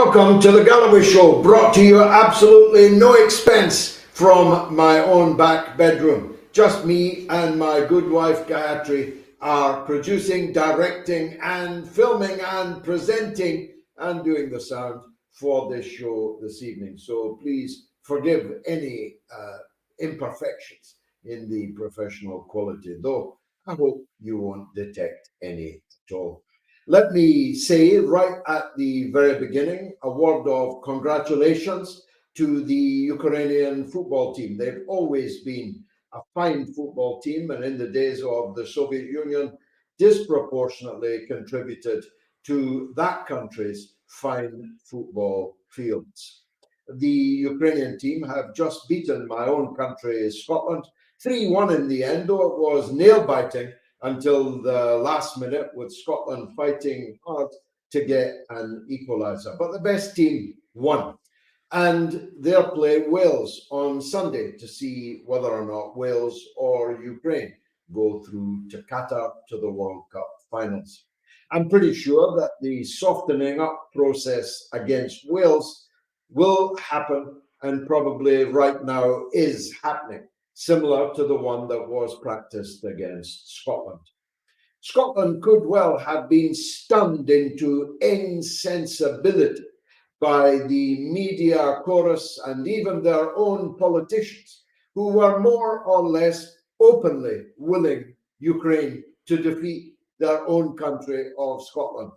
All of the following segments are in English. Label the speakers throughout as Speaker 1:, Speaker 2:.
Speaker 1: Welcome to the Galloway Show, brought to you at absolutely no expense from my own back bedroom. Just me and my good wife Gayatri are producing, directing and filming and presenting and doing the sound for this show this evening. So please forgive any imperfections in the professional quality, though I hope you won't detect any at all. Let me say right at the very beginning a word of congratulations to the Ukrainian football team. They've always been a fine football team, and in the days of the Soviet Union, disproportionately contributed to that country's fine football fields. The Ukrainian team have just beaten my own country, Scotland, 3-1 in the end, though it was nail-biting until the last minute, with Scotland fighting hard to get an equaliser. But the best team won. And they'll play Wales on Sunday to see whether or not Wales or Ukraine go through to Qatar to the World Cup finals. I'm pretty sure that the softening up process against Wales will happen, and probably right now is happening, similar to the one that was practiced against Scotland. Scotland could well have been stunned into insensibility by the media chorus and even their own politicians, who were more or less openly willing Ukraine to defeat their own country of Scotland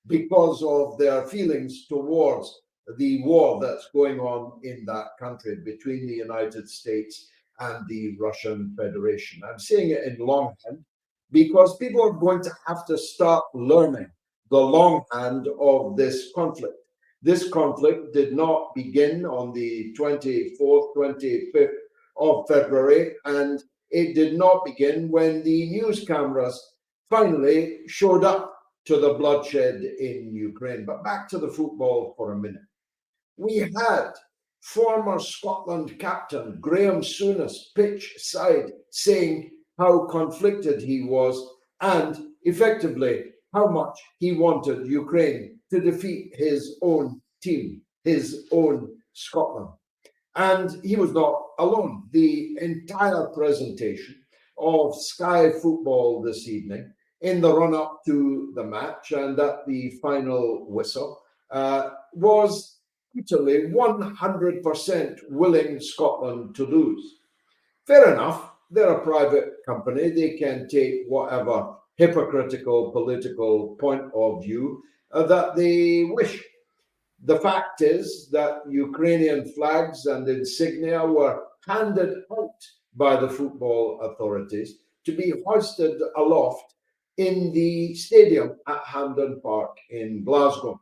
Speaker 1: because of their feelings towards the war that's going on in that country between the United States and the Russian Federation. I'm saying it in longhand because people are going to have to start learning the longhand of this conflict. This conflict did not begin on the 24th, 25th of February, and it did not begin when the news cameras finally showed up to the bloodshed in Ukraine. But back to the football for a minute. We had former Scotland captain Graham Souness pitch side saying how conflicted he was and effectively how much he wanted Ukraine to defeat his own team, his own Scotland. And he was not alone. The entire presentation of Sky Football this evening, in the run-up to the match and at the final whistle, was totally 100% willing Scotland to lose. Fair enough, they're a private company. They can take whatever hypocritical political point of view that they wish. The fact is that Ukrainian flags and insignia were handed out by the football authorities to be hoisted aloft in the stadium at Hampden Park in Glasgow.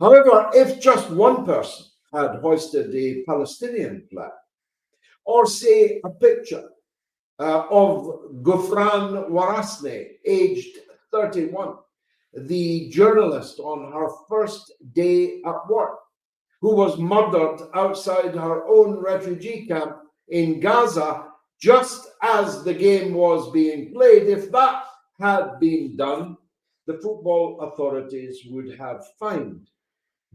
Speaker 1: However, if just one person had hoisted a Palestinian flag, or say a picture of Gufran Warasne, aged 31, the journalist on her first day at work, who was murdered outside her own refugee camp in Gaza just as the game was being played, if that had been done, the football authorities would have fined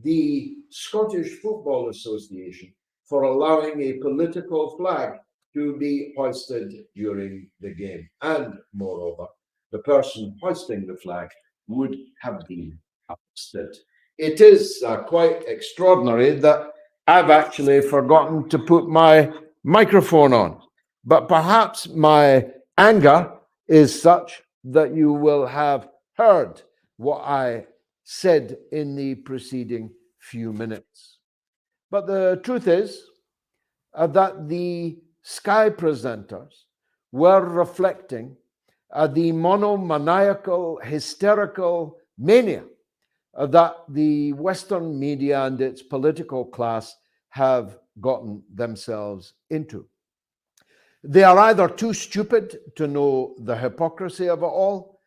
Speaker 1: the Scottish Football Association for allowing a political flag to be hoisted during the game. And moreover, the person hoisting the flag would have been arrested. It is quite extraordinary that I've actually forgotten to put my microphone on, but perhaps my anger is such that you will have heard what I said in the preceding few minutes. But the truth is that the Sky presenters were reflecting the monomaniacal, hysterical mania that the Western media and its political class have gotten themselves into. They are either too stupid to know the hypocrisy of it all,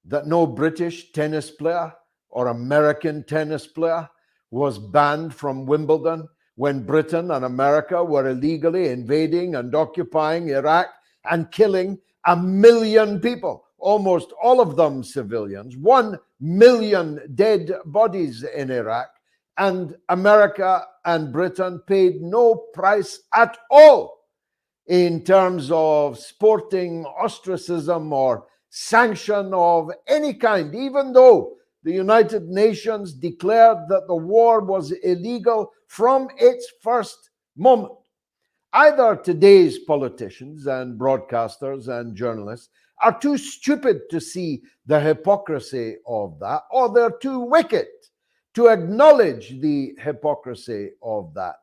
Speaker 1: that no British tennis player or American tennis player was banned from Wimbledon when Britain and America were illegally invading and occupying Iraq and killing 1 million people, almost all of them civilians, 1 million dead bodies in Iraq, and America and Britain paid no price at all in terms of sporting ostracism or sanction of any kind, even though the United Nations declared that the war was illegal from its first moment. Either today's politicians and broadcasters and journalists are too stupid to see the hypocrisy of that, or they're too wicked to acknowledge the hypocrisy of that.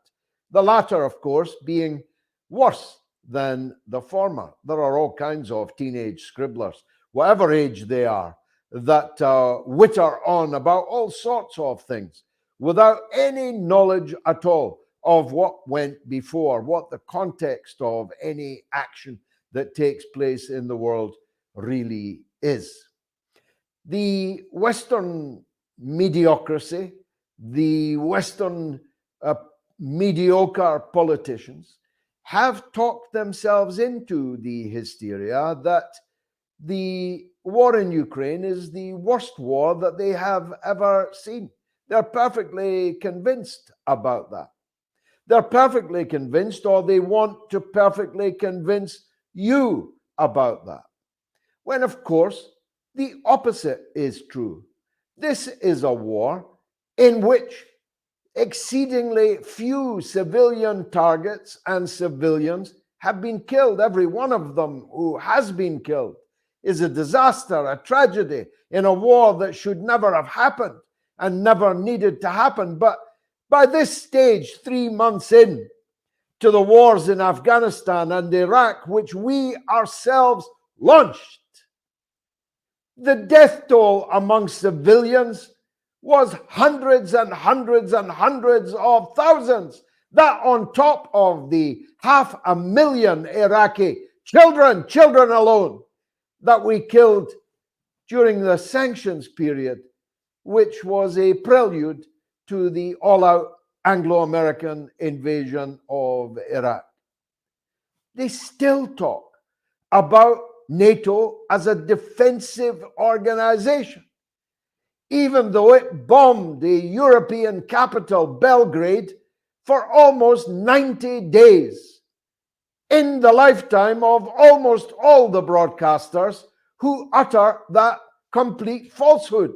Speaker 1: The latter, of course, being worse than the former. There are all kinds of teenage scribblers, whatever age they are, that witter on about all sorts of things without any knowledge at all of what went before, what the context of any action that takes place in the world really is. The Western mediocrity, the Western mediocre politicians have talked themselves into the hysteria that the war in Ukraine is the worst war that they have ever seen. They're perfectly convinced about that. They're perfectly convinced, or they want to perfectly convince you about that. When, of course, the opposite is true. This is a war in which exceedingly few civilian targets and civilians have been killed. Every one of them who has been killed is a disaster, a tragedy in a war that should never have happened and never needed to happen. But by this stage, 3 months in to the wars in Afghanistan and Iraq, which we ourselves launched, the death toll among civilians was hundreds and hundreds and hundreds of thousands. That on top of the 500,000 Iraqi children alone, that we killed during the sanctions period, which was a prelude to the all-out Anglo-American invasion of Iraq. They still talk about NATO as a defensive organization, even though it bombed the European capital, Belgrade, for almost 90 days in the lifetime of almost all the broadcasters who utter that complete falsehood.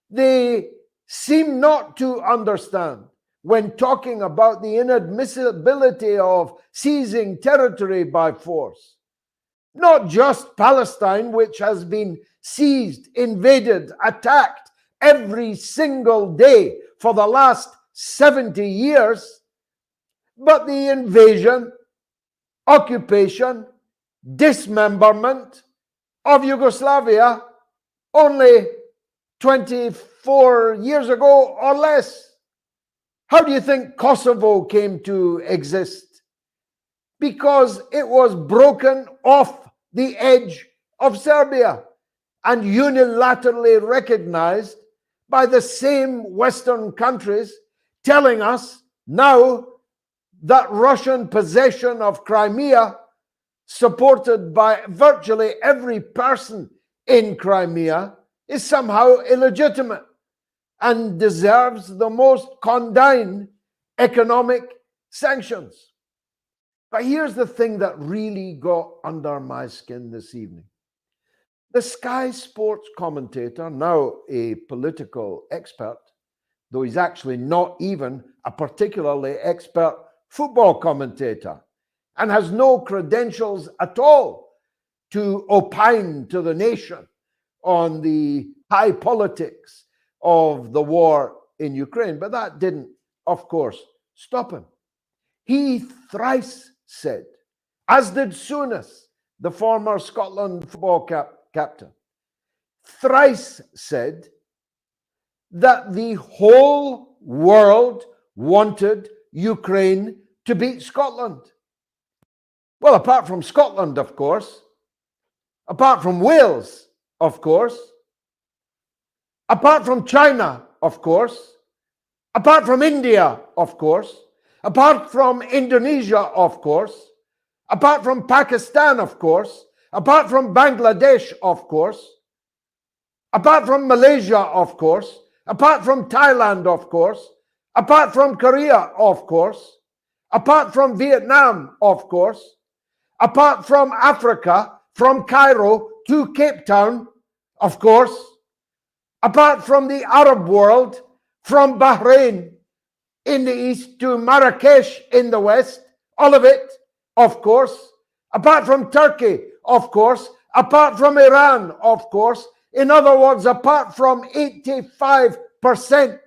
Speaker 1: They seem not to understand, when talking about the inadmissibility of seizing territory by force, not just Palestine, which has been seized, invaded, attacked every single day for the last 70 years, but the invasion, occupation, dismemberment of Yugoslavia only 24 years ago or less. How do you think Kosovo came to exist? Because it was broken off the edge of Serbia and unilaterally recognized by the same Western countries, telling us now that Russian possession of Crimea, supported by virtually every person in Crimea, is somehow illegitimate and deserves the most condign economic sanctions. But here's the thing that really got under my skin this evening. The Sky Sports commentator, now a political expert, though he's actually not even a particularly expert football commentator, and has no credentials at all to opine to the nation on the high politics of the war in Ukraine. But that didn't, of course, stop him. He thrice said, as did Souness, the former Scotland football captain, thrice said that the whole world wanted Ukraine to beat Scotland. Well, apart from Scotland, of course, apart from Wales, of course, apart from China, of course, apart from India, of course, apart from Indonesia, of course, apart from Pakistan, of course, apart from Bangladesh, of course, apart from Malaysia, of course, apart from Thailand, of course, apart from Korea, of course, apart from Vietnam, of course, apart from Africa, from Cairo to Cape Town, of course, apart from the Arab world, from Bahrain in the east to Marrakesh in the west, all of it, of course, apart from Turkey, of course, apart from Iran, of course. In other words, apart from 85%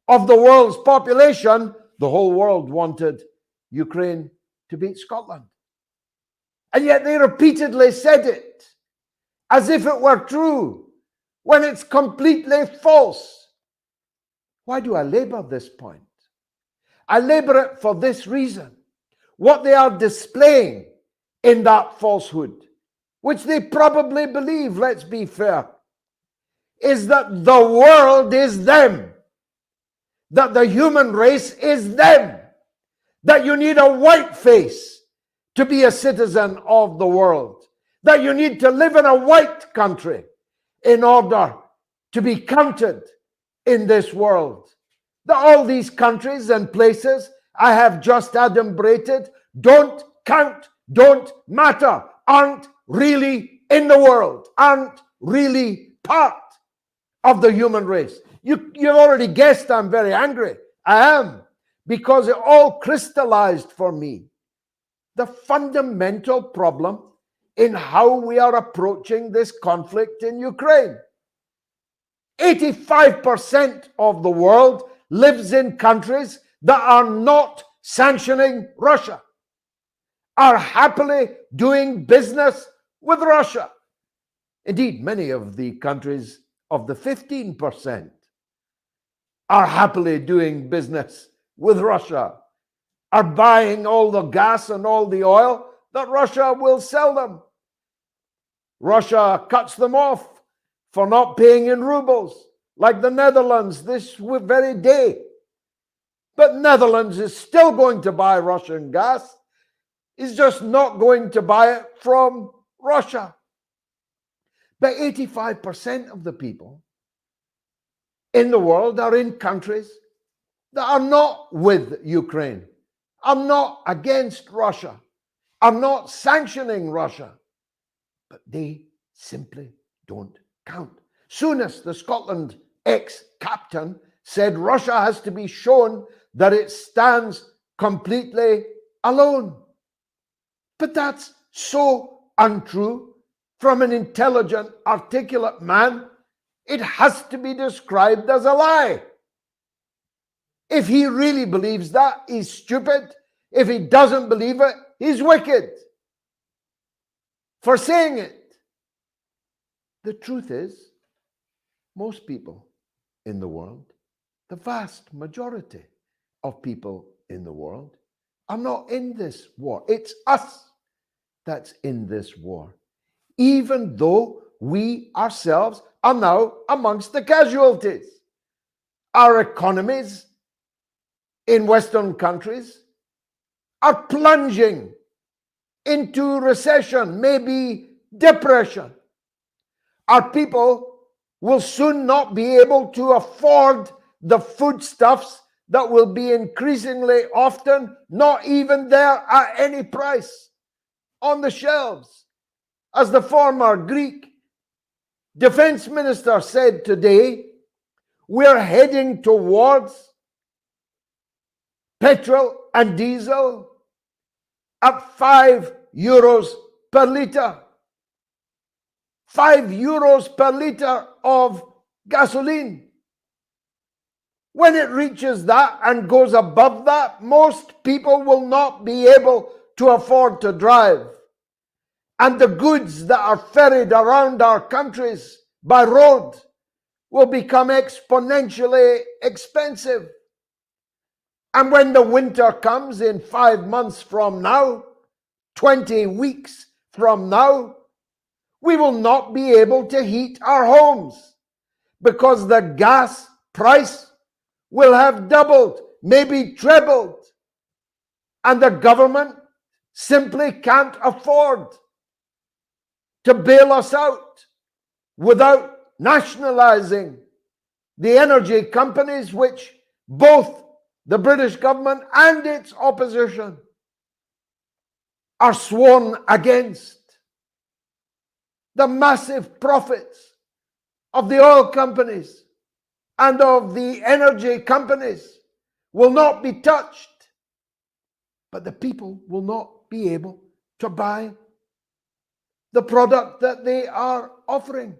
Speaker 1: of the world's population, the whole world wanted Ukraine to beat Scotland. And yet they repeatedly said it as if it were true, when it's completely false. Why do I labor this point? I labor it for this reason. What they are displaying in that falsehood, which they probably believe, let's be fair, is that the world is them, that the human race is them, that you need a white face to be a citizen of the world, that you need to live in a white country in order to be counted in this world. That all these countries and places I have just adumbrated don't count, don't matter, aren't really in the world, aren't really part of the human race. You've already guessed I'm very angry. I am, because it all crystallized for me the fundamental problem in how we are approaching this conflict in Ukraine. 85% of the world lives in countries that are not sanctioning Russia, are happily doing business with Russia. Indeed, many of the countries of the 15% are happily doing business with Russia, are buying all the gas and all the oil that Russia will sell them. Russia cuts them off for not paying in rubles, like the Netherlands this very day. But Netherlands is still going to buy Russian gas. Is just not going to buy it from Russia. But 85% of the people in the world are in countries that are not with Ukraine, are not against Russia, are not sanctioning Russia, but they simply don't count. Soonest, the Scotland ex-captain said Russia has to be shown that it stands completely alone. But that's so untrue. From an intelligent, articulate man, it has to be described as a lie. If he really believes that, he's stupid. If he doesn't believe it, he's wicked for saying it. The truth is, most people in the world, the vast majority of people in the world, are not in this war. It's us that's in this war, even though we ourselves are now amongst the casualties. Our economies in Western countries are plunging into recession, maybe depression. Our people will soon not be able to afford the foodstuffs that will be increasingly often not even there at any price on the shelves. As the former Greek defense minister said today, we're heading towards petrol and diesel at €5 per litre. €5 per litre of gasoline. When it reaches that and goes above that, most people will not be able to afford to drive. And the goods that are ferried around our countries by road will become exponentially expensive. And when the winter comes in 5 months from now, 20 weeks from now, we will not be able to heat our homes because the gas price will have doubled, maybe trebled. And the government simply can't afford to bail us out without nationalizing the energy companies, which both the British government and its opposition are sworn against. The massive profits of the oil companies and of the energy companies will not be touched, but the people will not be able to buy the product that they are offering.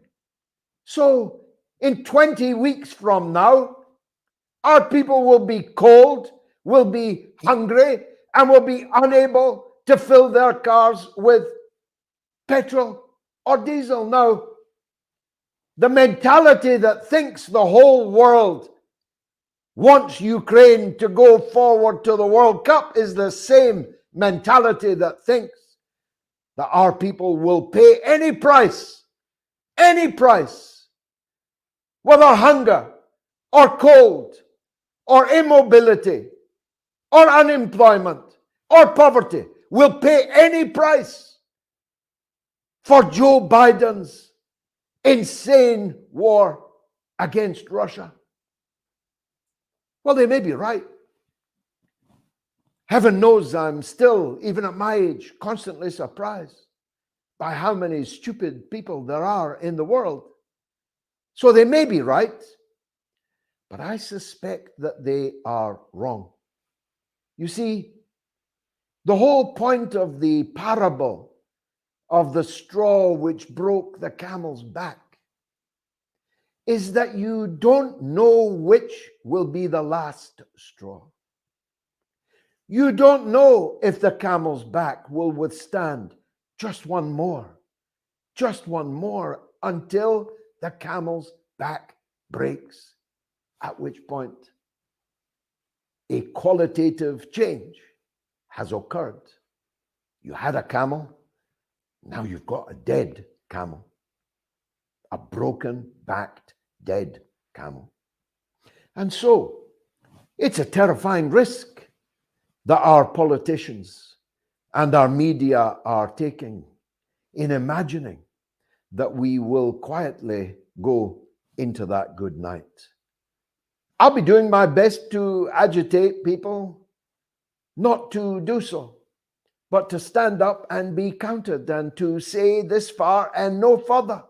Speaker 1: So in 20 weeks from now, our people will be cold, will be hungry, and will be unable to fill their cars with petrol or diesel. Now, the mentality that thinks the whole world wants Ukraine to go forward to the World Cup is the same mentality that thinks that our people will pay any price, whether hunger or cold or immobility or unemployment or poverty, will pay any price for Joe Biden's insane war against Russia. Well, they may be right. Heaven knows I'm still, even at my age, constantly surprised by how many stupid people there are in the world. So they may be right, but I suspect that they are wrong. You see, the whole point of the parable of the straw which broke the camel's back is that you don't know which will be the last straw. You don't know if the camel's back will withstand just one more until the camel's back breaks, at which point a qualitative change has occurred. You had a camel, now you've got a dead camel, a broken-backed, dead camel. And so it's a terrifying risk that our politicians and our media are taking in imagining that we will quietly go into that good night. I'll be doing my best to agitate people not to do so, but to stand up and be counted and to say this far and no further.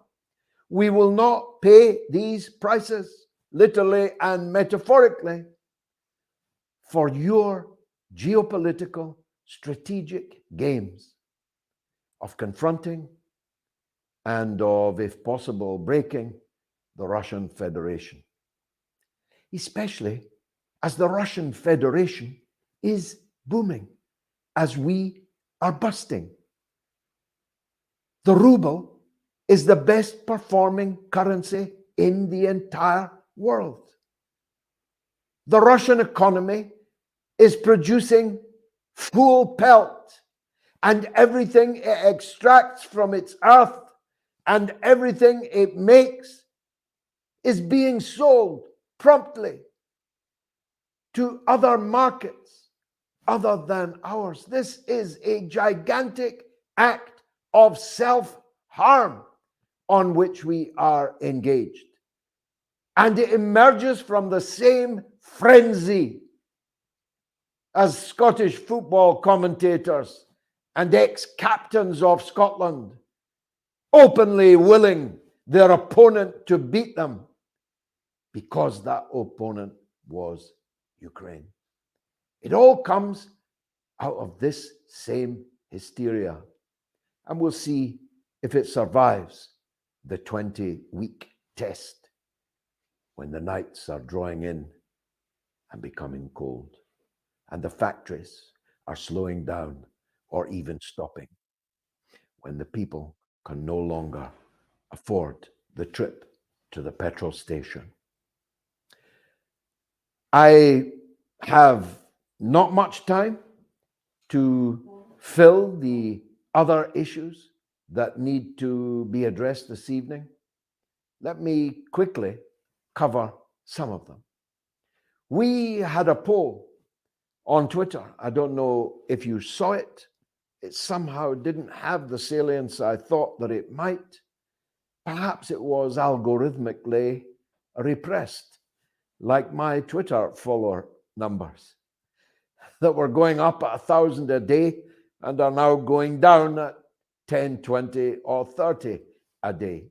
Speaker 1: We will not pay these prices, literally and metaphorically, for your geopolitical strategic games of confronting and of, if possible, breaking the Russian Federation. Especially as the Russian Federation is booming, as we are busting. The ruble is the best performing currency in the entire world. The Russian economy is producing full pelt, and everything it extracts from its earth and everything it makes is being sold promptly to other markets other than ours. This is a gigantic act of self-harm on which we are engaged. And it emerges from the same frenzy as Scottish football commentators and ex-captains of Scotland openly willing their opponent to beat them because that opponent was Ukraine. It all comes out of this same hysteria, and we'll see if it survives the 20-week test when the nights are drawing in and becoming cold, and the factories are slowing down or even stopping, when the people can no longer afford the trip to the petrol station. I have not much time to fill the other issues that need to be addressed this evening. Let me quickly cover some of them. We had a poll on Twitter. I don't know if you saw it. It somehow didn't have the salience I thought that it might. Perhaps it was algorithmically repressed, like my Twitter follower numbers that were going up at 1,000 a day and are now going down at 10, 20, or 30 a day.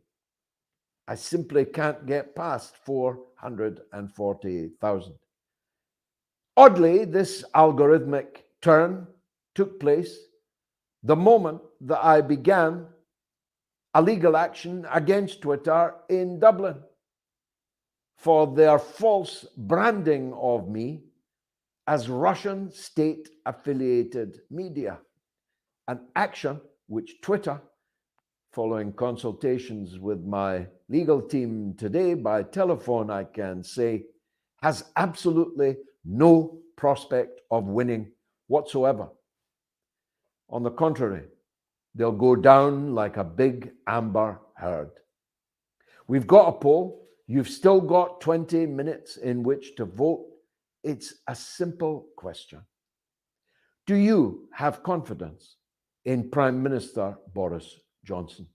Speaker 1: I simply can't get past 440,000. Oddly, this algorithmic turn took place the moment that I began a legal action against Twitter in Dublin for their false branding of me as Russian state-affiliated media, an action which Twitter, following consultations with my legal team today by telephone, I can say, has absolutely no prospect of winning whatsoever. On the contrary, they'll go down like a big amber herd. We've got a poll. You've still got 20 minutes in which to vote. It's a simple question. Do you have confidence in Prime Minister Boris Johnson?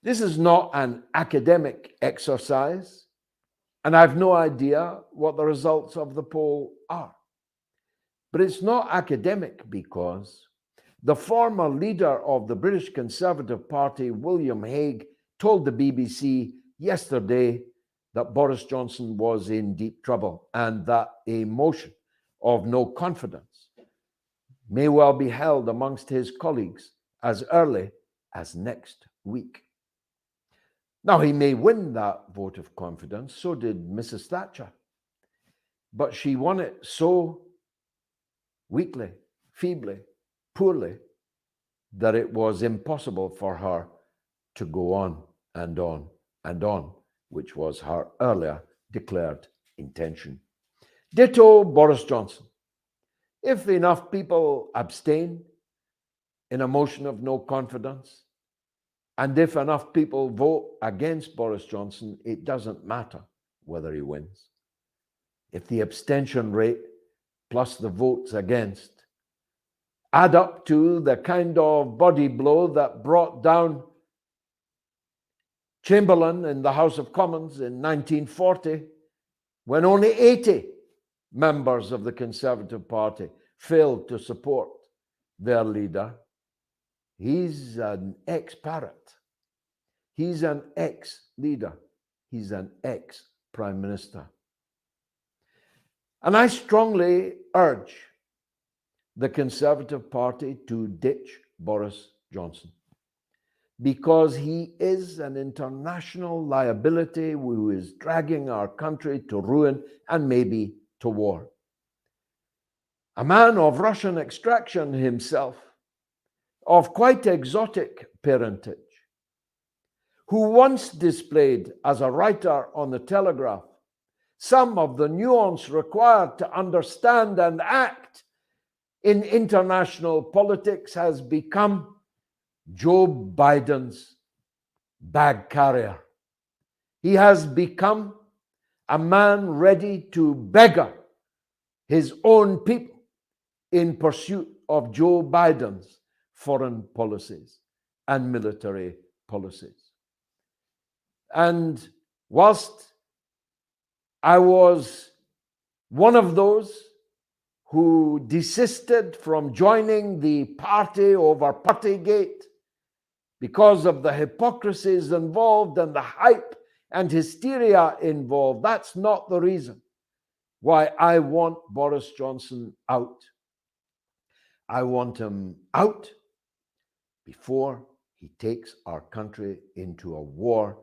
Speaker 1: This is not an academic exercise, and I've no idea what the results of the poll are. But it's not academic because the former leader of the British Conservative Party, William Hague, told the BBC yesterday that Boris Johnson was in deep trouble and that a motion of no confidence may well be held amongst his colleagues as early as next week. Now, he may win that vote of confidence, so did Mrs. Thatcher, but she won it so weakly, feebly, poorly, that it was impossible for her to go on and on and on, which was her earlier declared intention. Ditto Boris Johnson. If enough people abstain in a motion of no confidence, and if enough people vote against Boris Johnson, it doesn't matter whether he wins. If the abstention rate plus the votes against add up to the kind of body blow that brought down Chamberlain in the House of Commons in 1940, when only 80 members of the Conservative Party failed to support their leader, he's an ex-parrot. He's an ex-leader. He's an ex-prime minister. And I strongly urge the Conservative Party to ditch Boris Johnson, because he is an international liability who is dragging our country to ruin and maybe to war. A man of Russian extraction himself, of quite exotic parentage, who once displayed as a writer on the Telegraph some of the nuance required to understand and act in international politics, has become Joe Biden's bag carrier. He has become a man ready to beggar his own people in pursuit of Joe Biden's foreign policies and military policies. And whilst I was one of those who desisted from joining the party over Partygate because of the hypocrisies involved and the hype and hysteria involved, that's not the reason why I want Boris Johnson out. I want him out before he takes our country into a war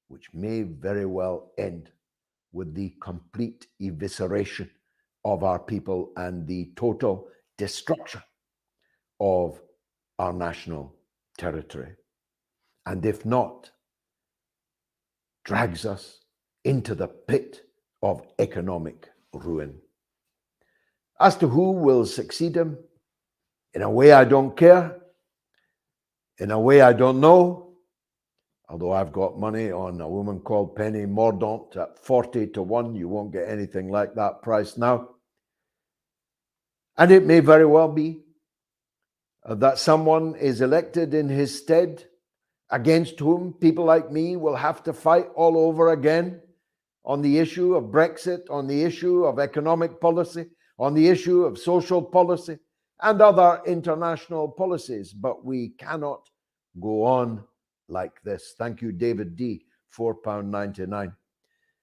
Speaker 1: which may very well end with the complete evisceration of our people and the total destruction of our national territory. And if not, drags us into the pit of economic ruin. As to who will succeed him, in a way I don't care, in a way I don't know, although I've got money on a woman called Penny Mordaunt at 40-1. You won't get anything like that price now. And it may very well be that someone is elected in his stead against whom people like me will have to fight all over again on the issue of Brexit, on the issue of economic policy, on the issue of social policy, and other international policies. But we cannot go on like this. Thank you, David D., £4.99.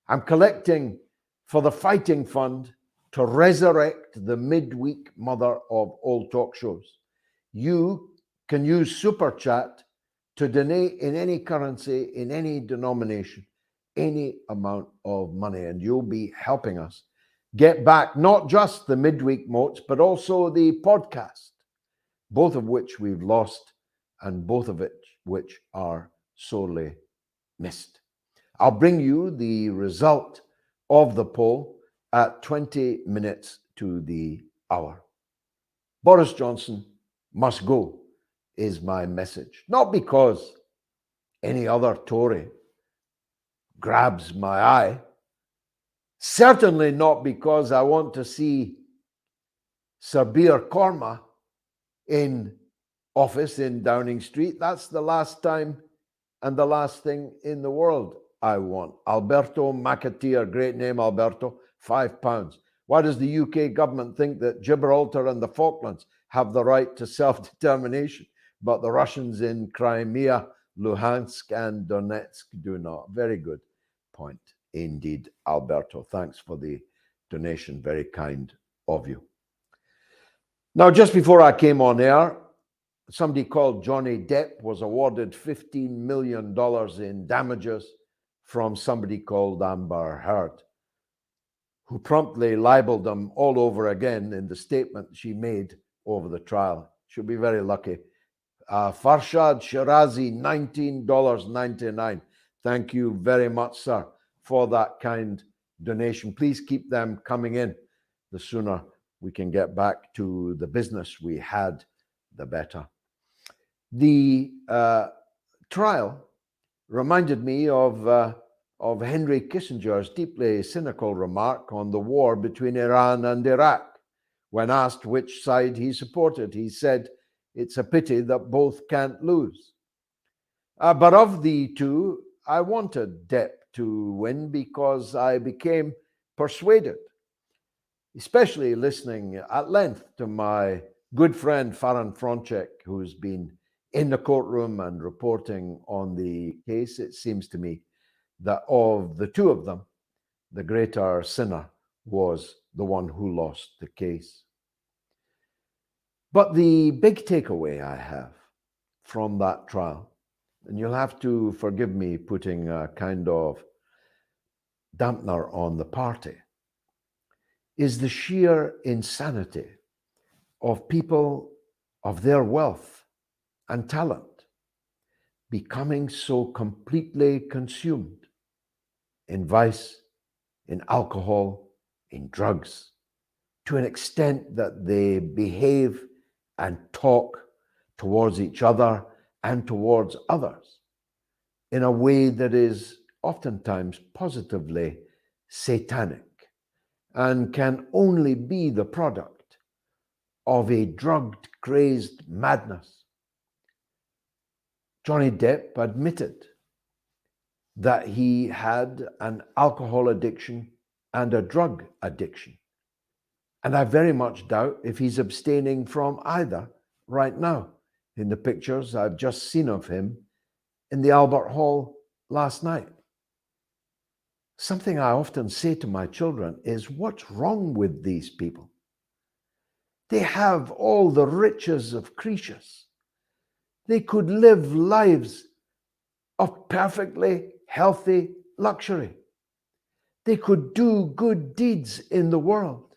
Speaker 1: I'm collecting for the Fighting Fund to resurrect the midweek mother of all talk shows. You can use Super Chat to donate in any currency, in any denomination, any amount of money, and you'll be helping us get back not just the midweek motes, but also the podcast, both of which we've lost and both of which are sorely missed. I'll bring you the result of the poll at 20 minutes to the hour. Boris Johnson must go is my message, not because any other Tory grabs my eye, certainly not because I want to see Sir Beer Korma in office in Downing Street. That's the last time and the last thing in the world I want. Alberto McAteer, great name, Alberto, £5. Why does the UK government think that Gibraltar and the Falklands have the right to self-determination, but the Russians in Crimea, Luhansk, and Donetsk do not? Very good point indeed, Alberto. Thanks for the donation. Very kind of you. Now, just before I came on air, somebody called Johnny Depp was awarded $15 million in damages from somebody called Amber Heard, who promptly libeled him all over again in the statement she made over the trial. She'll be very lucky. Farshad Shirazi, $19.99. Thank you very much, sir, for that kind donation. Please keep them coming in. The sooner we can get back to the business we had, the better. The trial reminded me of Henry Kissinger's deeply cynical remark on the war between Iran and Iraq. When asked which side he supported, he said, "It's a pity that both can't lose." But of the two, I wanted Depp to win because I became persuaded, especially listening at length to my good friend Farhan Fronchek, who's been in the courtroom and reporting on the case. It seems to me that of the two of them, the greater sinner was the one who lost the case. But the big takeaway I have from that trial, and you'll have to forgive me putting a kind of dampener on the party, is the sheer insanity of people of their wealth and talent becoming so completely consumed in vice, in alcohol, in drugs, to an extent that they behave and talk towards each other and towards others in a way that is oftentimes positively satanic and can only be the product of a drug-crazed madness. Johnny Depp admitted that he had an alcohol addiction and a drug addiction. And I very much doubt if he's abstaining from either right now in the pictures I've just seen of him in the Albert Hall last night. Something I often say to my children is, what's wrong with these people? They have all the riches of Croesus. They could live lives of perfectly healthy luxury. They could do good deeds in the world.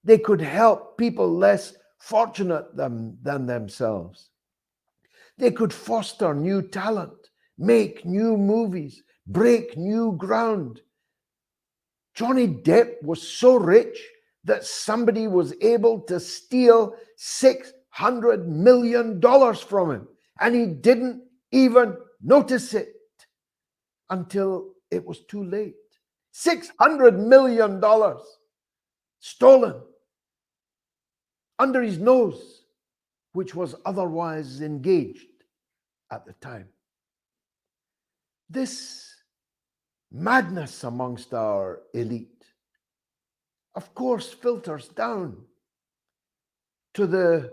Speaker 1: They could help people less fortunate than themselves. They could foster new talent, make new movies, break new ground. Johnny Depp was so rich that somebody was able to steal $600 million from him, and he didn't even notice it until it was too late. $600 million stolen under his nose, which was otherwise engaged at the time. This Madness amongst our elite, of course, filters down to the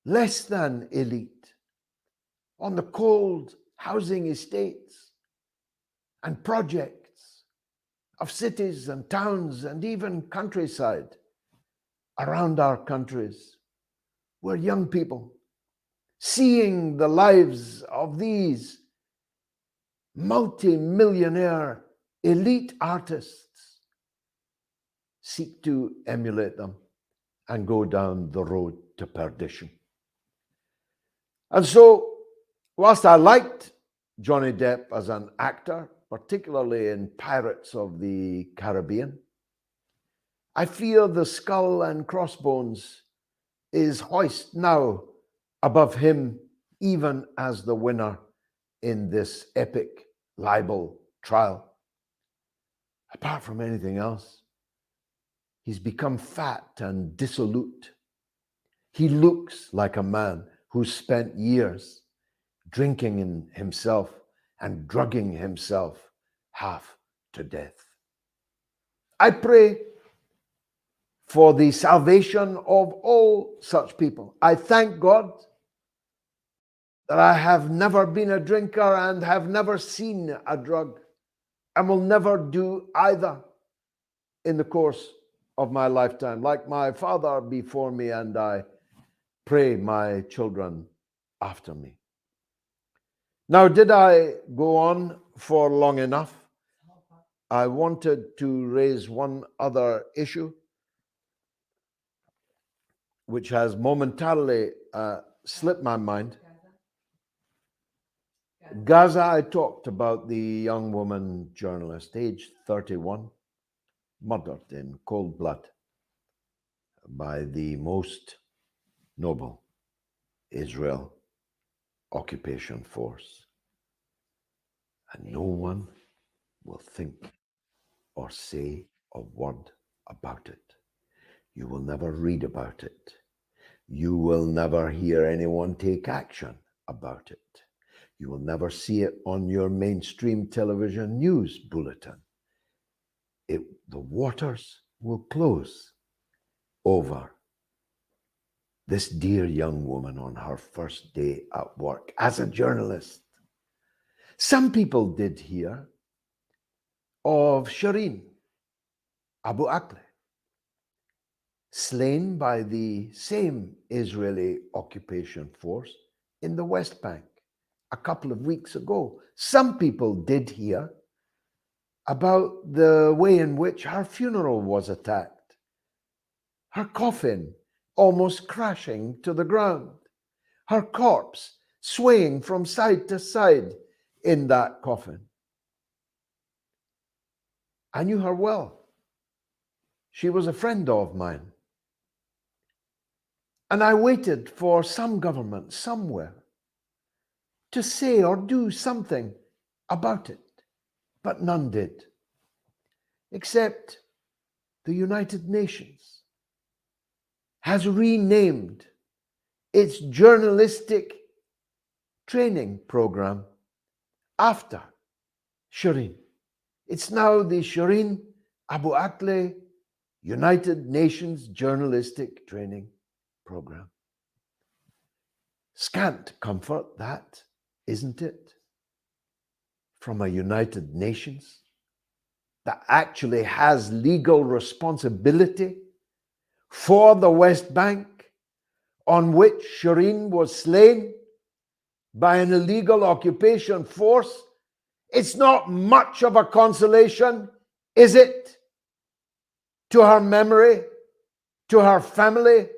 Speaker 1: less than elite on the cold housing estates and projects of cities and towns and even countryside around our countries, where young people, seeing the lives of these multi-millionaire elite artists, seek to emulate them and go down the road to perdition. And so, whilst I liked Johnny Depp as an actor, particularly in Pirates of the Caribbean, I fear the skull and crossbones is hoist now above him, even as the winner in this epic libel trial. Apart from anything else, he's become fat and dissolute. He looks like a man who spent years drinking in himself and drugging himself half to death. I pray for the salvation of all such people. I thank God that I have never been a drinker and have never seen a drug and will never do either in the course of my lifetime, like my father before me, and I pray my children after me. Now, did I go on for long enough? I wanted to raise one other issue, which has momentarily slipped my mind. Gaza, I talked about the young woman journalist, aged 31, murdered in cold blood by the most noble Israel occupation force. And no one will think or say a word about it. You will never read about it. You will never hear anyone take action about it. You will never see it on your mainstream television news bulletin. The waters will close over this dear young woman on her first day at work as a journalist. Some people did hear of Shireen Abu Akleh, slain by the same Israeli occupation force in the West Bank a couple of weeks ago. Some people did hear about the way in which her funeral was attacked, her coffin almost crashing to the ground, her corpse swaying from side to side in that coffin. I knew her well. She was a friend of mine. And I waited for some government somewhere to say or do something about it, but none did, except the United Nations has renamed its journalistic training program after Shireen. It's now the Shireen Abu Akleh United Nations Journalistic Training Program. Scant comfort that, isn't it? From a United Nations that actually has legal responsibility for the West Bank, on which Shireen was slain by an illegal occupation force. It's not much of a consolation, is it? To her memory, to her family,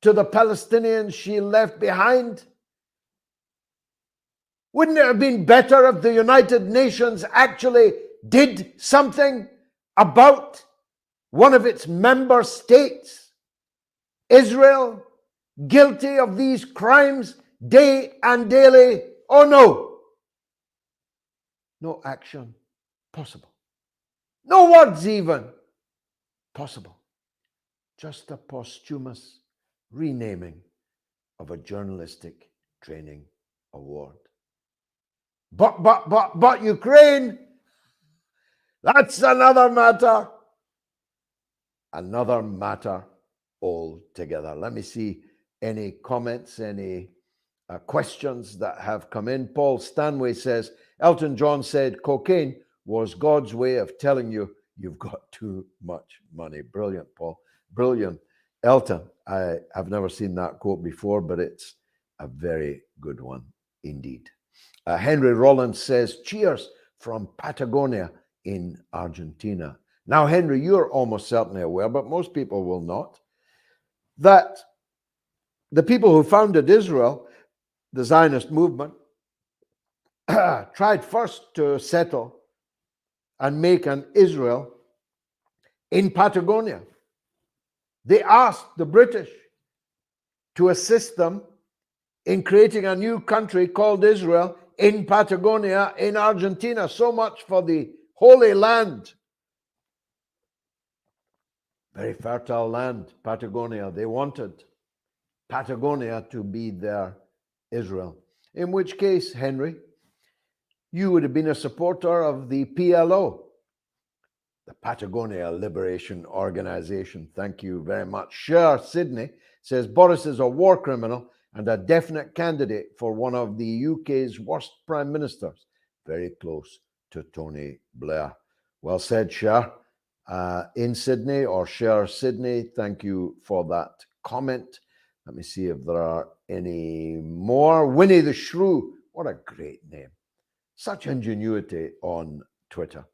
Speaker 1: to the Palestinians she left behind. Wouldn't it have been better if the United Nations actually did something about one of its member states, Israel, guilty of these crimes day and daily? Oh no. No action possible. No words even possible. Just a posthumous renaming of a journalistic training award. But Ukraine, That's another matter. Another matter altogether. Let me see any comments, any questions that have come in. Paul Stanway says, Elton John said cocaine was God's way of telling you you've got too much money. Brilliant, Paul. Brilliant. Elton, I have never seen that quote before, but it's a very good one indeed. Henry Rollins says, cheers from Patagonia in Argentina. Now, Henry, you're almost certainly aware, but most people will not, that the people who founded Israel, the Zionist movement, tried first to settle and make an Israel in Patagonia. They asked the British to assist them in creating a new country called Israel in Patagonia in Argentina. So much for the Holy Land. Very fertile land, Patagonia. They wanted Patagonia to be their Israel. In which case, Henry, you would have been a supporter of the PLO, the Patagonia Liberation Organization. Thank you very much. Cher Sydney says Boris is a war criminal and a definite candidate for one of the UK's worst prime ministers, very close to Tony Blair. Well said, Cher. In Sydney, or Cher Sydney, thank you for that comment. Let me see if there are any more. Winnie the Shrew, what a great name. Such ingenuity on Twitter.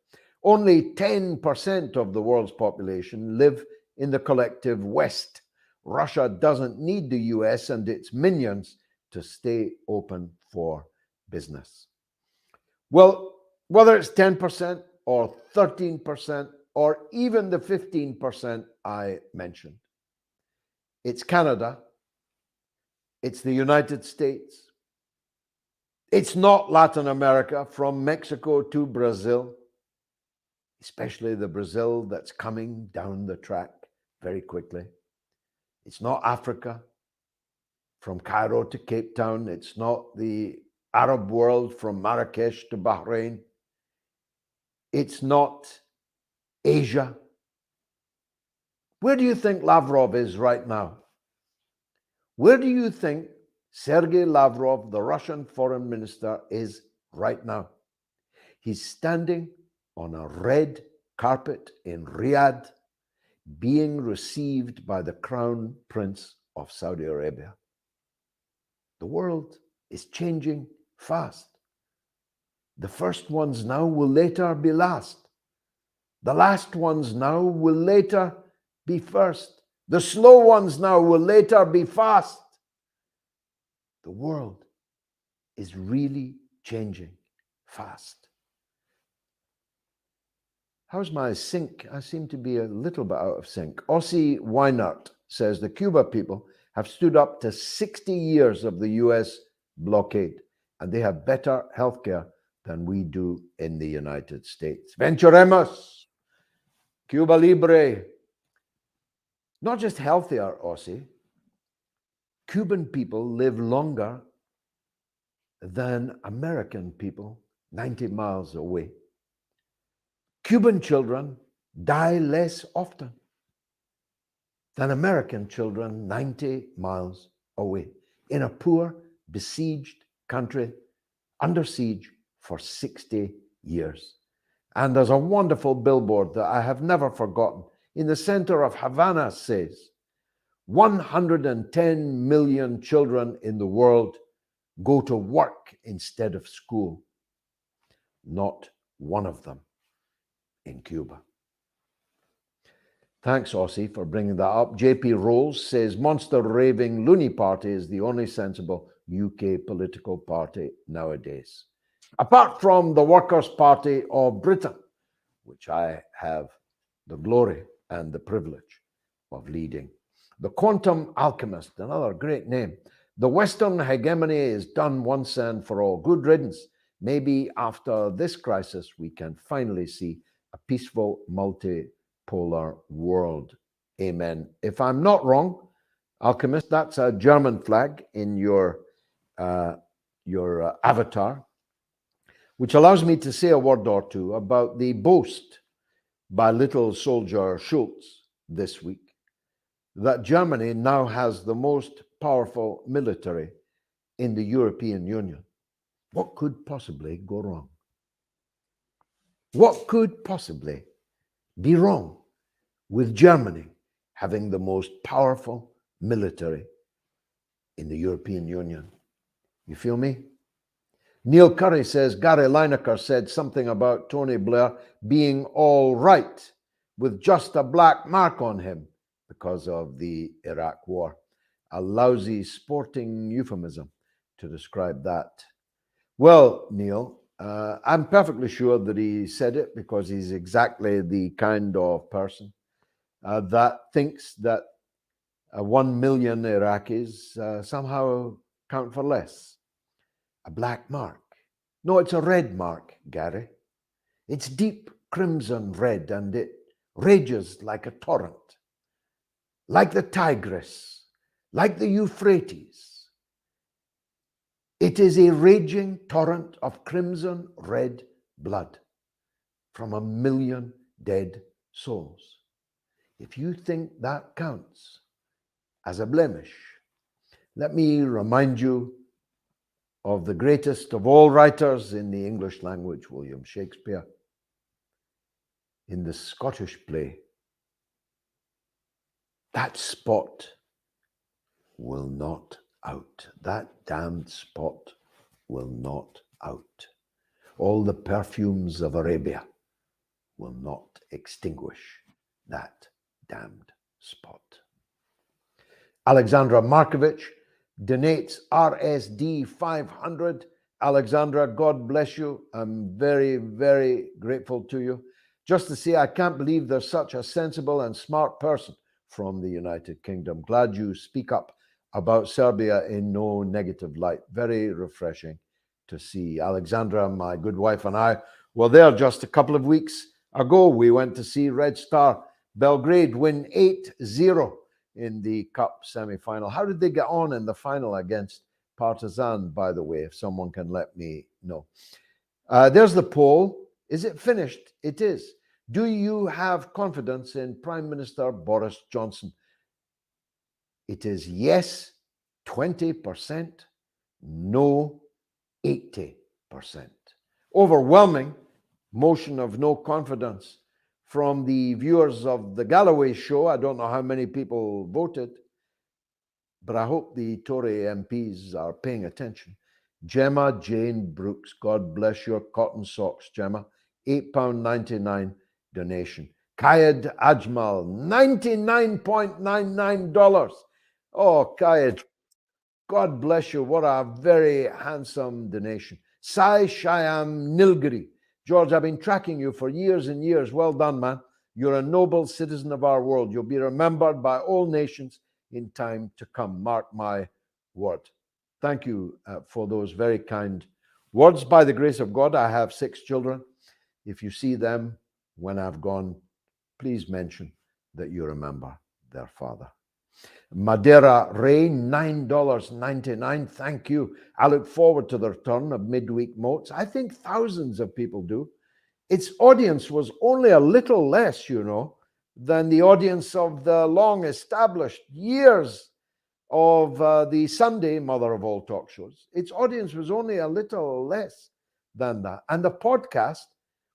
Speaker 1: Only 10% of the world's population live in the collective West. Russia doesn't need the US and its minions to stay open for business. Well, whether it's 10% or 13% or even the 15% I mentioned, it's Canada, it's the United States, it's not Latin America from Mexico to Brazil, especially the Brazil that's coming down the track very quickly. It's not Africa from Cairo to Cape Town. It's not the Arab world from Marrakesh to Bahrain. It's not Asia. Where do you think Lavrov is right now? Where do you think Sergei Lavrov, the Russian foreign minister, is right now? He's standing on a red carpet in Riyadh, being received by the Crown Prince of Saudi Arabia. The world is changing fast. The first ones now will later be last. The last ones now will later be first. The slow ones now will later be fast. The world is really changing fast. How's my sync? I seem to be a little bit out of sync. Aussie Weinert says the Cuba people have stood up to 60 years of the US blockade, and they have better healthcare than we do in the United States. Venturemos, Cuba Libre. Not just healthier, Aussie. Cuban people live longer than American people 90 miles away. Cuban children die less often than American children 90 miles away in a poor, besieged country under siege for 60 years. And there's a wonderful billboard that I have never forgotten. In the center of Havana says, 110 million children in the world go to work instead of school. Not one of them in Cuba. Thanks, Aussie, for bringing that up. JP Rolls says, Monster Raving Loony Party is the only sensible UK political party nowadays, apart from the Workers' Party of Britain, which I have the glory and the privilege of leading. The Quantum Alchemist, another great name. The Western hegemony is done once and for all. Good riddance. Maybe after this crisis, we can finally see a peaceful, multipolar world. Amen. If I'm not wrong, Alchemist, that's a German flag in your avatar. which allows me to say a word or two about the boast by little soldier Schultz this week that Germany now has the most powerful military in the European Union. What could possibly go wrong? What could possibly be wrong with Germany having the most powerful military in the European Union? You feel me? Neil Curry says Gary Lineker said something about Tony Blair being all right with just a black mark on him because of the Iraq war. A lousy sporting euphemism to describe that. Well, Neil, I'm perfectly sure that he said it because he's exactly the kind of person that thinks that 1 million Iraqis somehow count for less. A black mark. No, it's a red mark, Gary. It's deep crimson red and it rages like a torrent, like the Tigris, like the Euphrates. It is a raging torrent of crimson red blood from 1 million dead souls. If you think that counts as a blemish, let me remind you of the greatest of all writers in the English language, William Shakespeare, in the Scottish play, that spot will not out. That damned spot will not out. All the perfumes of Arabia will not extinguish that damned spot. Alexandra Markovich donates RSD 500. Alexandra, God bless you. I'm very, very grateful to you. Just to say, I can't believe there's such a sensible and smart person from the United Kingdom. Glad you speak up about Serbia in no negative light. Very refreshing to see. Alexandra, my good wife, and I were there just a couple of weeks ago. We went to see Red Star Belgrade win 8-0 in the Cup semi-final. How did they get on in the final against Partizan, by the way, if someone can let me know? There's the poll. Is it finished? It is. Do you have confidence in Prime Minister Boris Johnson? It is yes, 20%, no, 80%. Overwhelming motion of no confidence from the viewers of the Galloway Show. I don't know how many people voted, but I hope the Tory MPs are paying attention. Gemma Jane Brooks, God bless your cotton socks, Gemma. £8.99 donation. Kayed Ajmal, $99.99. Oh, Kayed, God bless you. What a very handsome donation. Sai Shyam Nilgiri. George, I've been tracking you for years and years. Well done, man. You're a noble citizen of our world. You'll be remembered by all nations in time to come. Mark my word. Thank you for those very kind words. By the grace of God, I have 6 children. If you see them when I've gone, please mention that you remember their father. Madeira Ray, $9.99. Thank you. I look forward to the return of midweek moats. I think thousands of people do. Its audience was only a little less, than the audience of the long-established years of the Sunday mother of all talk shows. Its audience was only a little less than that. And the podcast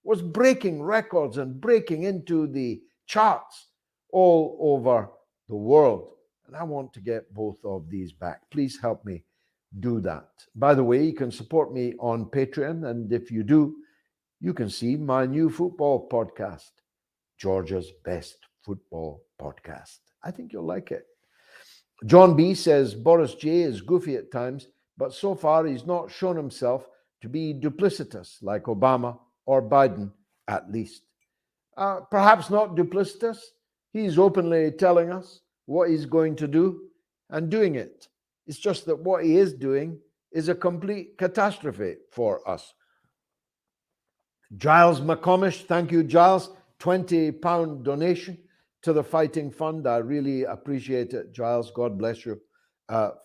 Speaker 1: was breaking records and breaking into the charts all over the world. And I want to get both of these back. Please help me do that. By the way, you can support me on Patreon. And if you do, you can see my new football podcast, Georgia's Best Football Podcast. I think you'll like it. John B says, Boris J is goofy at times, but so far he's not shown himself to be duplicitous like Obama or Biden, at least. Perhaps not duplicitous. He's openly telling us what he's going to do and doing it. It's just that what he is doing is a complete catastrophe for us. Giles McComish, thank you, Giles. £20 donation to the Fighting Fund. I really appreciate it, Giles. God bless you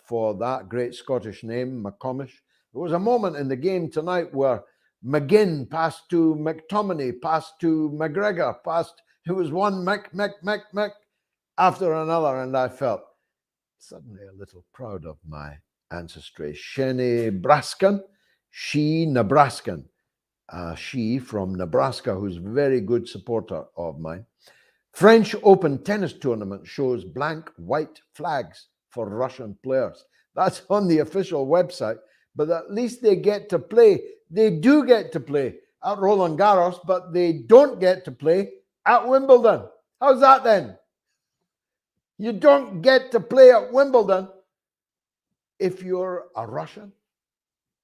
Speaker 1: for that great Scottish name, McComish. There was a moment in the game tonight where McGinn, passed to McTominay, passed to McGregor, passed. It was one Mc after another, and I felt suddenly a little proud of my ancestry. Nebraskan, she from Nebraska, who's a very good supporter of mine. French Open tennis tournament shows blank white flags for Russian players. That's on the official website, but at least they get to play. They do get to play at Roland Garros, but they don't get to play at Wimbledon. How's that then? You don't get to play at Wimbledon if you're a Russian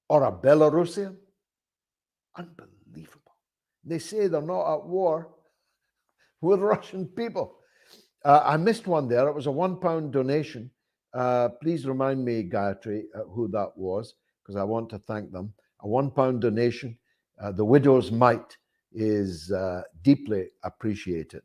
Speaker 1: or a Belarusian. Unbelievable. They say they're not at war with Russian people. I missed one there. It was a £1 donation. Please remind me, Gayatri, who that was, because I want to thank them. A £1 donation. The widow's mite is deeply appreciated.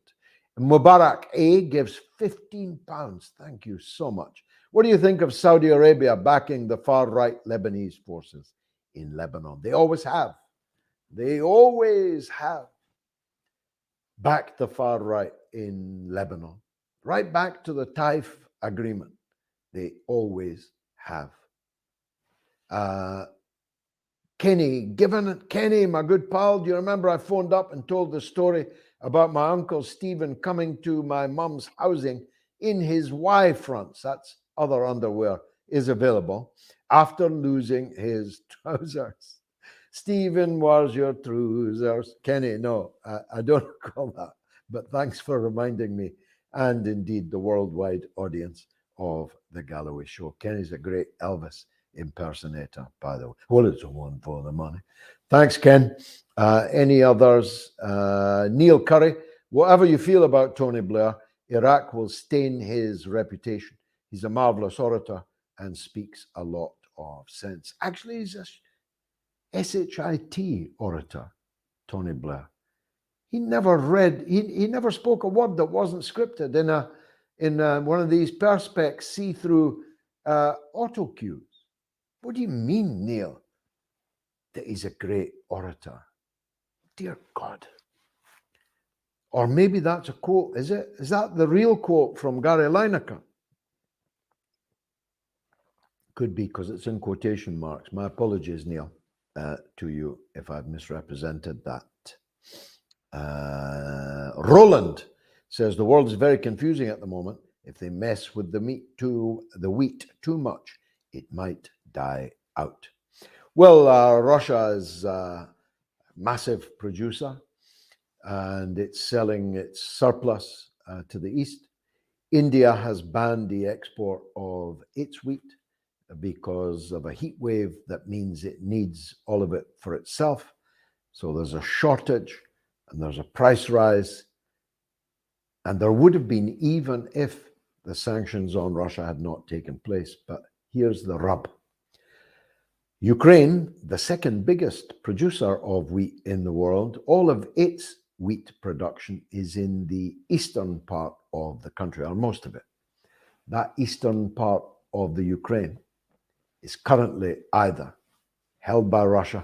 Speaker 1: Mubarak A gives £15. Thank you so much. What do you think of Saudi Arabia backing the far-right Lebanese forces in Lebanon? They always have. They always have backed the far right in Lebanon. Right back to the Taif agreement. They always have. Kenny, Kenny, my good pal, do you remember I phoned up and told the story about my uncle Stephen coming to my mum's housing in his Y fronts? That's other underwear is available after losing his trousers. Stephen, where's your trousers? Kenny, no, I don't recall that, but thanks for reminding me, and indeed the worldwide audience of the Galloway Show. Kenny's a great Elvis impersonator, by the way. Well, it's a one for the money. Thanks, Ken. Any others? Neil Curry, whatever you feel about Tony Blair, Iraq will stain his reputation. He's a marvelous orator and speaks a lot of sense. Actually, he's a SHIT orator, Tony Blair. He never read, he never spoke a word that wasn't scripted in one of these Perspex see-through auto cues. What do you mean, Neil, that he's a great orator? Dear God. Or maybe that's a quote, is it? Is that the real quote from Gary Lineker? Could be, because it's in quotation marks. My apologies, Neil, to you if I've misrepresented that. Roland says the world is very confusing at the moment. If they mess with the wheat too much, it might die out. Well, Russia is a massive producer, and it's selling its surplus to the east. India has banned the export of its wheat because of a heat wave that means it needs all of it for itself. So there's a shortage and there's a price rise. And there would have been even if the sanctions on Russia had not taken place. But here's the rub. Ukraine, the second biggest producer of wheat in the world, all of its wheat production is in the eastern part of the country, or most of it. That eastern part of the Ukraine is currently either held by Russia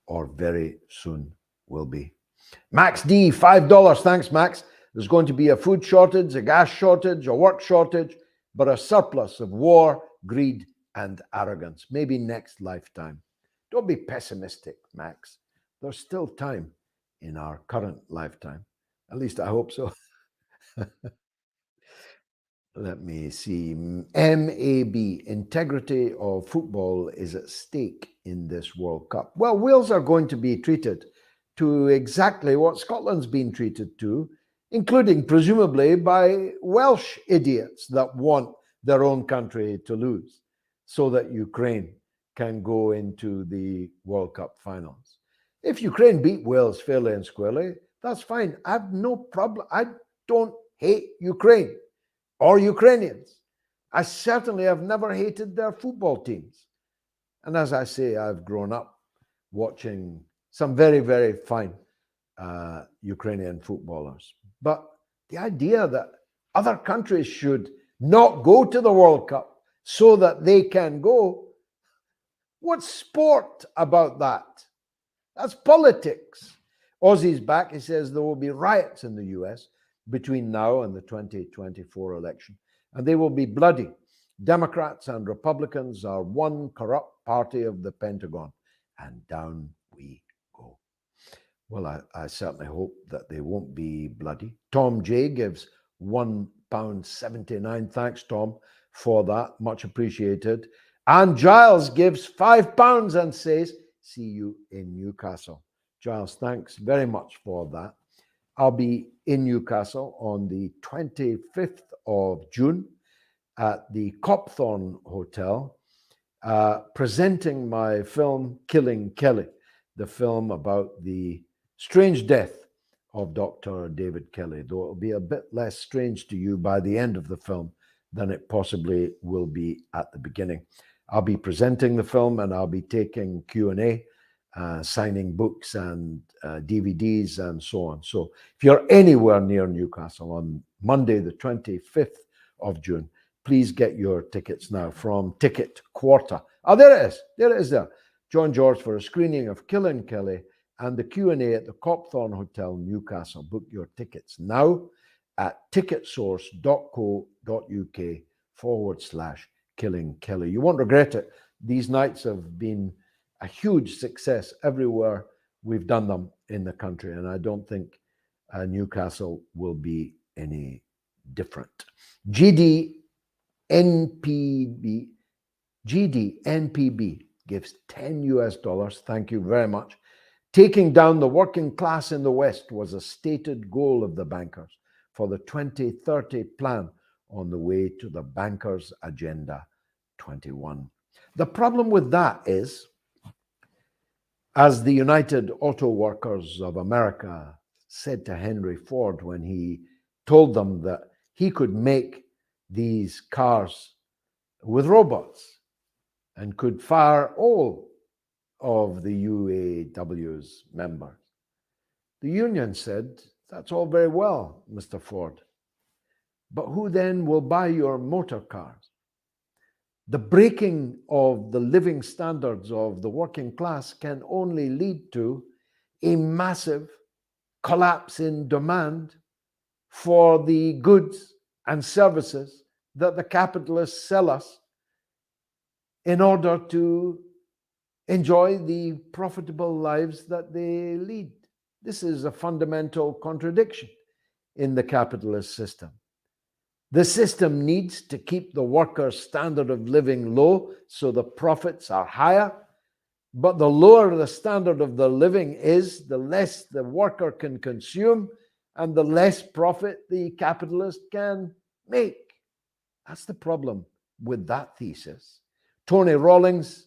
Speaker 1: or very soon will be. Max D, $5. Thanks, Max. There's going to be a food shortage, a gas shortage, a work shortage, but a surplus of war, greed, and arrogance. Maybe next lifetime. Don't be pessimistic, Max. There's still time in our current lifetime. At least I hope so. Let me see. MAB, integrity of football is at stake in this World Cup. Well, Wales are going to be treated to exactly what Scotland's been treated to, including presumably by Welsh idiots that want their own country to lose so that Ukraine can go into the World Cup finals. If Ukraine beat Wales fairly and squarely, that's fine. I have no problem. I don't hate Ukraine or Ukrainians. I certainly have never hated their football teams. And as I say, I've grown up watching some very, very fine Ukrainian footballers. But the idea that other countries should not go to the World Cup so that they can go, what's sport about that?
Speaker 2: That's politics. Aussie's back. He says there will be riots in the US between now and the 2024 election, and they will be bloody. Democrats and Republicans are one corrupt party of the Pentagon, and down we go. Well, I certainly hope that they won't be bloody. Tom J gives £1.79. Thanks, Tom, for that. Much appreciated. And Giles gives £5 and says, see you in Newcastle. Giles, thanks very much for that. I'll be in Newcastle on the 25th of June at the Copthorne Hotel, presenting my film Killing Kelly, the film about the strange death of Dr. David Kelly, though it'll be a bit less strange to you by the end of the film than it possibly will be at the beginning. I'll be presenting the film and I'll be taking Q&A, signing books and DVDs and so on. So if you're anywhere near Newcastle on Monday, the 25th of June, please get your tickets now from Ticket Quarter. Oh, there it is. There it is there. John George for a screening of Killing Kelly and the Q&A at the Copthorne Hotel, Newcastle. Book your tickets now at ticketsource.co.uk/Killing Kelly. You won't regret it. These nights have been a huge success everywhere we've done them in the country, and I don't think Newcastle will be any different. GDNPB gives $10. Thank you very much. Taking down the working class in the West was a stated goal of the bankers for the 2030 plan on the way to the Bankers Agenda 21. The problem with that is, as the United Auto Workers of America said to Henry Ford when he told them that he could make these cars with robots and could fire all of the UAW's members. The union said, that's all very well, Mr. Ford, but who then will buy your motor cars? The breaking of the living standards of the working class can only lead to a massive collapse in demand for the goods and services that the capitalists sell us in order to enjoy the profitable lives that they lead. This is a fundamental contradiction in the capitalist system. The system needs to keep the worker's standard of living low so the profits are higher, but the lower the standard of the living is, the less the worker can consume and the less profit the capitalist can make. That's the problem with that thesis. Tony Rawlings,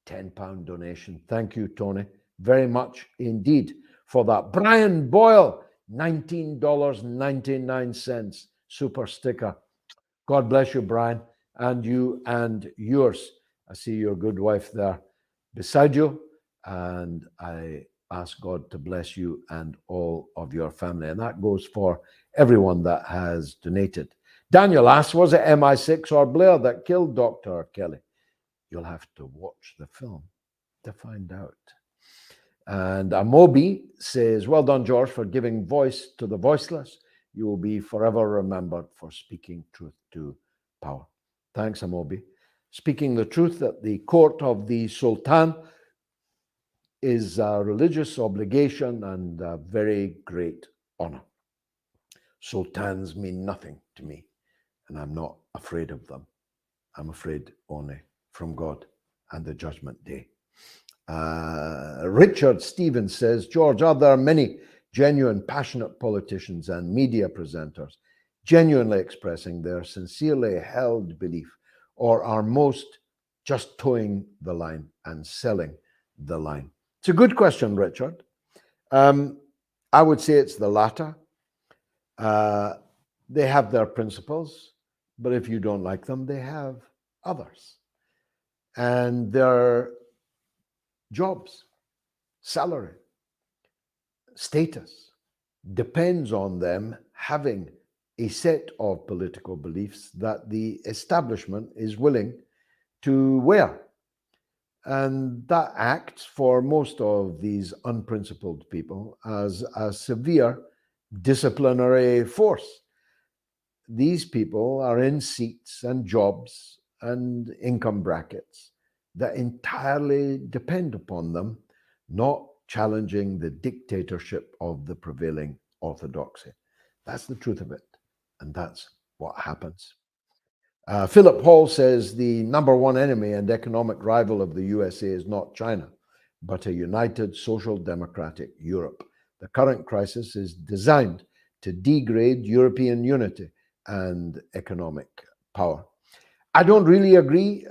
Speaker 2: £10 donation. Thank you, Tony, very much indeed for that. Brian Boyle, $19.99 super sticker. God bless you, Brian, and you and yours. I see your good wife there beside you, and I ask God to bless you and all of your family. And that goes for everyone that has donated. Daniel asks, was it MI6 or Blair that killed Dr. Kelly? You'll have to watch the film to find out. And Amobi says, well done, George, for giving voice to the voiceless. You will be forever remembered for speaking truth to power. Thanks, Amobi. Speaking the truth at the court of the Sultan is a religious obligation and a very great honor. Sultans mean nothing to me, and I'm not afraid of them. I'm afraid only from God and the judgment day. Richard Stevens says, George, are there many genuine, passionate politicians and media presenters genuinely expressing their sincerely held belief, or are most just towing the line and selling the line? It's a good question, Richard. I would say it's the latter. They have their principles, but if you don't like them, they have others. And their jobs, salary, status depends on them having a set of political beliefs that the establishment is willing to wear. And that acts for most of these unprincipled people as a severe disciplinary force. These people are in seats and jobs and income brackets that entirely depend upon them, not challenging the dictatorship of the prevailing orthodoxy. That's the truth of it. And that's what happens. Philip Hall says the number one enemy and economic rival of the USA is not China, but a united social democratic Europe. The current crisis is designed to degrade European unity and economic power. I don't really agree,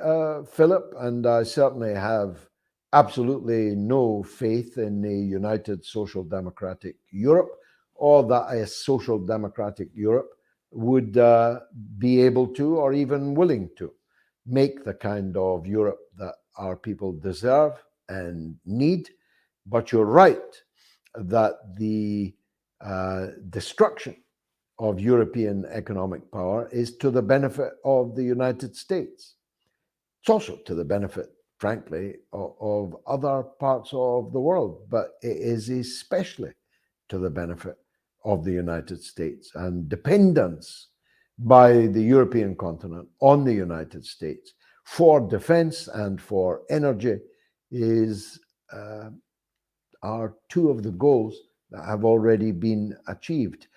Speaker 2: Philip, and I certainly have absolutely no faith in a united social democratic Europe, or that a social democratic Europe would be able to or even willing to make the kind of Europe that our people deserve and need. But you're right that the destruction of European economic power is to the benefit of the United States. It's also to the benefit, frankly, of other parts of the world, but it is especially to the benefit of the United States. And dependence by the European continent on the United States for defense and for energy are two of the goals that have already been achieved.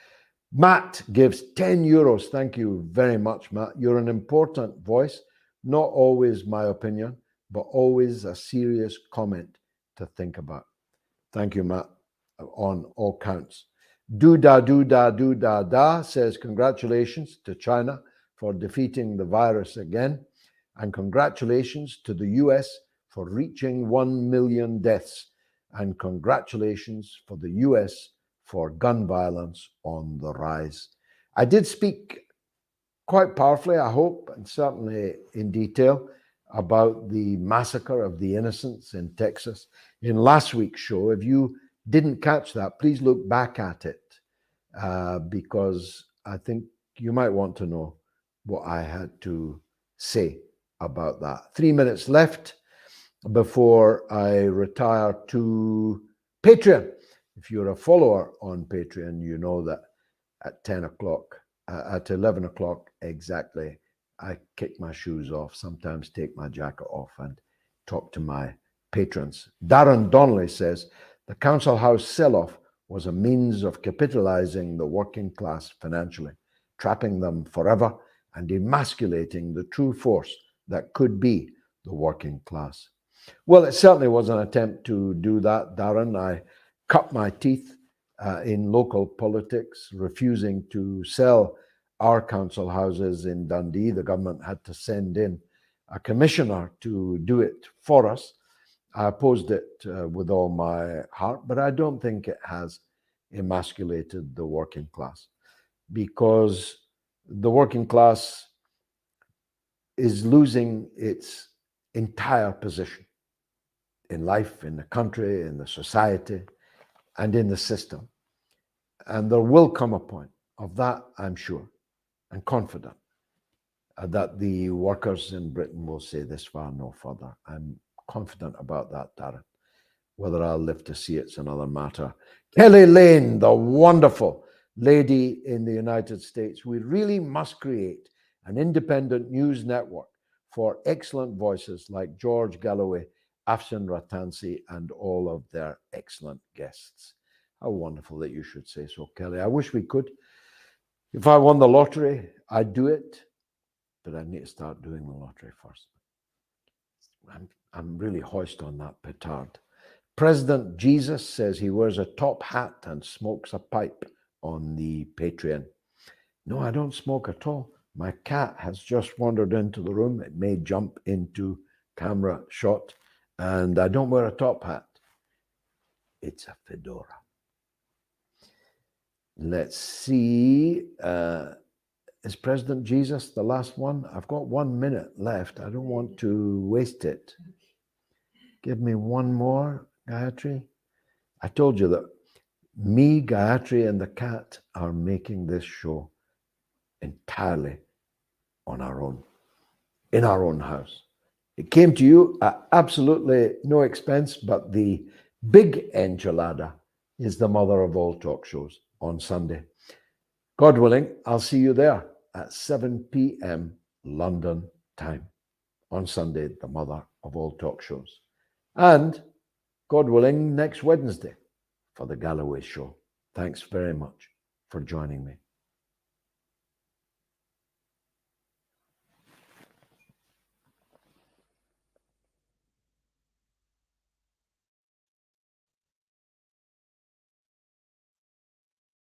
Speaker 2: Matt gives 10 euros. Thank you very much, Matt. You're an important voice, not always my opinion, but always a serious comment to think about. Thank you, Matt, on all counts. Do-da says, congratulations to China for defeating the virus again, and congratulations to the US for reaching 1 million deaths, and congratulations for the US for gun violence on the rise. I did speak quite powerfully, I hope, and certainly in detail, about the massacre of the innocents in Texas in last week's show. If you didn't catch that, please look back at it, because I think you might want to know what I had to say about that. 3 minutes left before I retire to Patreon. If you're a follower on Patreon, you know that at 10 o'clock, at 11 o'clock exactly, I kick my shoes off, sometimes take my jacket off and talk to my patrons. Darren Donnelly says, the council house sell-off was a means of capitalizing the working class financially, trapping them forever and emasculating the true force that could be the working class. Well, it certainly was an attempt to do that, Darren. I cut my teeth in local politics, refusing to sell our council houses in Dundee. The government had to send in a commissioner to do it for us. I opposed it with all my heart, but I don't think it has emasculated the working class, because the working class is losing its entire position in life, in the country, in the society, and in the system. And there will come a point of that, I'm sure, and confident, that the workers in Britain will say this far, no further. I'm confident about that, Darren. Whether I'll live to see it's another matter. Kelly Lane, the wonderful lady in the United States. We really must create an independent news network for excellent voices like George Galloway, Afshin Ratansi, and all of their excellent guests. How wonderful that you should say so, Kelly. I wish we could. If I won the lottery, I'd do it, but I need to start doing the lottery first. I'm really hoist on that petard. President Jesus says he wears a top hat and smokes a pipe on the Patreon. No, I don't smoke at all. My cat has just wandered into the room. It may jump into camera shot, and I don't wear a top hat. It's a fedora. Let's see. Is President Jesus the last one? I've got 1 minute left. I don't want to waste it. Give me one more, Gayatri. I told you that me, Gayatri, and the cat are making this show entirely on our own, in our own house. It came to you at absolutely no expense, but the big enchilada is the mother of all talk shows on Sunday. God willing, I'll see you there at 7 p.m. London time on Sunday, the mother of all talk shows. And God willing, next Wednesday for the Galloway Show. Thanks very much for joining me.